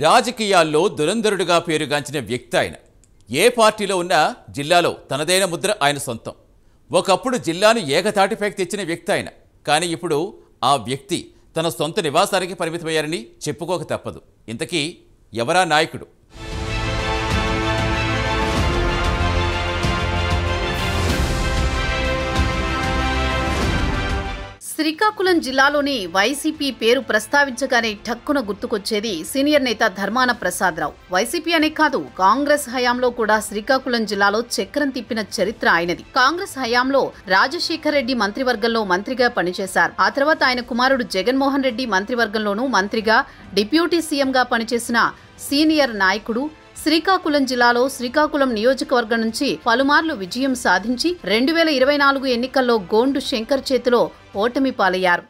రాజకీయాల్లో దురంధరుడిగా పేరుగాంచిన వ్యక్తి ఆయన. ఏ పార్టీలో ఉన్నా జిల్లాలో తనదైన ముద్ర ఆయన సొంతం. ఒకప్పుడు జిల్లాను ఏకతాటిపైకి తెచ్చిన వ్యక్తి ఆయన. కానీ ఇప్పుడు ఆ వ్యక్తి తన సొంత నివాసానికి పరిమితమయ్యారని చెప్పుకోక తప్పదు. ఇంతకీ ఎవరా నాయకుడు? శ్రీకాకుళం జిల్లాలోని వైసీపీ పేరు ప్రస్తావించగానే ఠక్కున గుర్తుకొచ్చేది సీనియర్ నేత ధర్మాన ప్రసాదరావు. వైసీపీ అనే కాదు, కాంగ్రెస్ హయాంలో కూడా శ్రీకాకుళం జిల్లాలో చక్రం తిప్పిన చరిత్ర ఆయనది. కాంగ్రెస్ హయాంలో రాజశేఖర్ రెడ్డి మంత్రివర్గంలో మంత్రిగా పనిచేశారు. ఆ తర్వాత ఆయన కుమారుడు జగన్మోహన్ రెడ్డి మంత్రివర్గంలోనూ మంత్రిగా, డిప్యూటీ సీఎంగా పనిచేసిన సీనియర్ నాయకుడు. శ్రీకాకుళం జిల్లాలో శ్రీకాకుళం నియోజకవర్గం నుంచి పలుమార్లు విజయం సాధించి 2024 ఎన్నికల్లో గోండు శంకర్ చేతిలో ఓటమి పాలయ్యారు.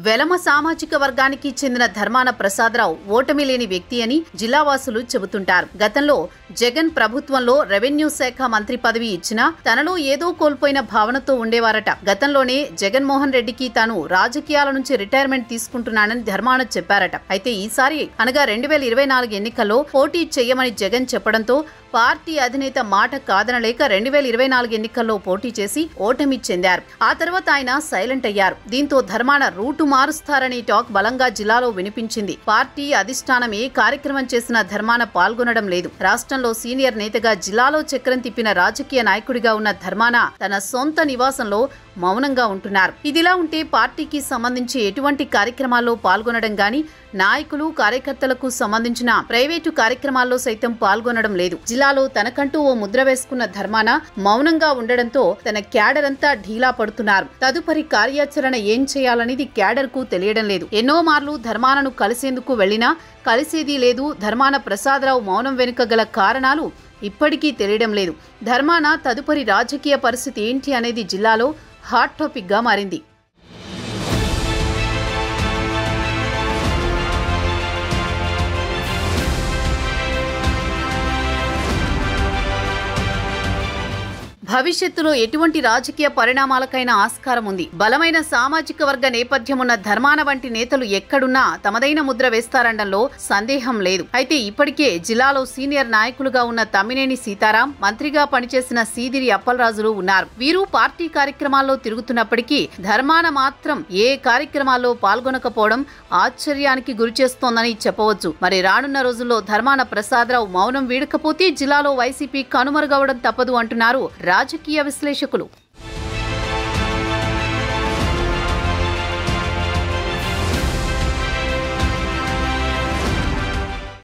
వెలమ సామాజిక వర్గానికి చెందిన ధర్మాన ప్రసాదరావు ఓటమి లేని వ్యక్తి అని జిల్లావాసులు చెబుతుంటారు. గతంలో జగన్ ప్రభుత్వంలో రెవెన్యూ శాఖ మంత్రి పదవి ఇచ్చినా తనలో ఏదో కోల్పోయిన భావనతో ఉండేవారట. గతంలోనే జగన్మోహన్ రెడ్డికి తాను రాజకీయాల నుంచి రిటైర్మెంట్ తీసుకుంటున్నానని ధర్మాన చెప్పారట. అయితే ఈసారి అనగా 2024 ఎన్నికల్లో పోటీ చేయమని జగన్ చెప్పడంతో పార్టీ అధినేత మాట కాదనలేక 2024 ఎన్నికల్లో పోటీ చేసి ఓటమి చెందారు. ఆ తర్వాత ఆయన సైలెంట్ అయ్యారు. దీంతో ధర్మాన రూటు మారుస్తారని టాక్ బలంగా జిల్లాలో వినిపించింది. పార్టీ అధిష్టానం ఏ కార్యక్రమం చేసినా ధర్మాన పాల్గొనడం లేదు. రాష్ట్రంలో సీనియర్ నేతగా జిల్లాలో చక్రం తిప్పిన రాజకీయ నాయకుడిగా ఉన్న ధర్మాన తన సొంత నివాసంలో మౌనంగా ఉంటున్నారు. ఇదిలా ఉంటే పార్టీకి సంబంధించి ఎటువంటి కార్యక్రమాల్లో పాల్గొనడం గాని, నాయకులు కార్యకర్తలకు సంబంధించిన ప్రైవేటు కార్యక్రమాల్లో సైతం పాల్గొనడం లేదు. జిల్లాలో తనకంటూ ఓ ముద్ర వేసుకున్న ధర్మాన మౌనంగా ఉండడంతో తన క్యాడర్ అంతా ఢీలా పడుతున్నారు. తదుపరి కార్యాచరణ ఏం చేయాలనేది క్యాడర్ కు తెలియడం లేదు. ఎన్నో మార్లు ధర్మానను కలిసేందుకు వెళ్లినా కలిసేది లేదు. ధర్మాన ప్రసాదరావు మౌనం వెనుక గల కారణాలు ఇప్పటికీ తెలియడం లేదు. ధర్మాన తదుపరి రాజకీయ పరిస్థితి ఏంటి అనేది జిల్లాలో హాట్ టాపిక్ గా మారింది. భవిష్యత్తులో ఎటువంటి రాజకీయ పరిణామాలకైనా ఆస్కారం ఉంది. బలమైన సామాజిక వర్గ నేపథ్యం ఉన్న ధర్మాన వంటి నేతలు ఎక్కడున్నా తమదైన ముద్ర వేస్తారనడంలో సందేహం లేదు. అయితే ఇప్పటికే జిల్లాలో సీనియర్ నాయకులుగా ఉన్న తమ్మినేని సీతారాం, మంత్రిగా పనిచేసిన సీదిరి అప్పలరాజులు ఉన్నారు. వీరు పార్టీ కార్యక్రమాల్లో తిరుగుతున్నప్పటికీ ధర్మాన మాత్రం ఏ కార్యక్రమాల్లో పాల్గొనకపోవడం ఆశ్చర్యానికి గురిచేస్తోందని చెప్పవచ్చు. మరి రానున్న రోజుల్లో ధర్మాన ప్రసాదరావు మౌనం వీడకపోతే జిల్లాలో వైసీపీ కనుమరుగవడం తప్పదు అంటున్నారు రాజకీయ విశ్లేషకులు.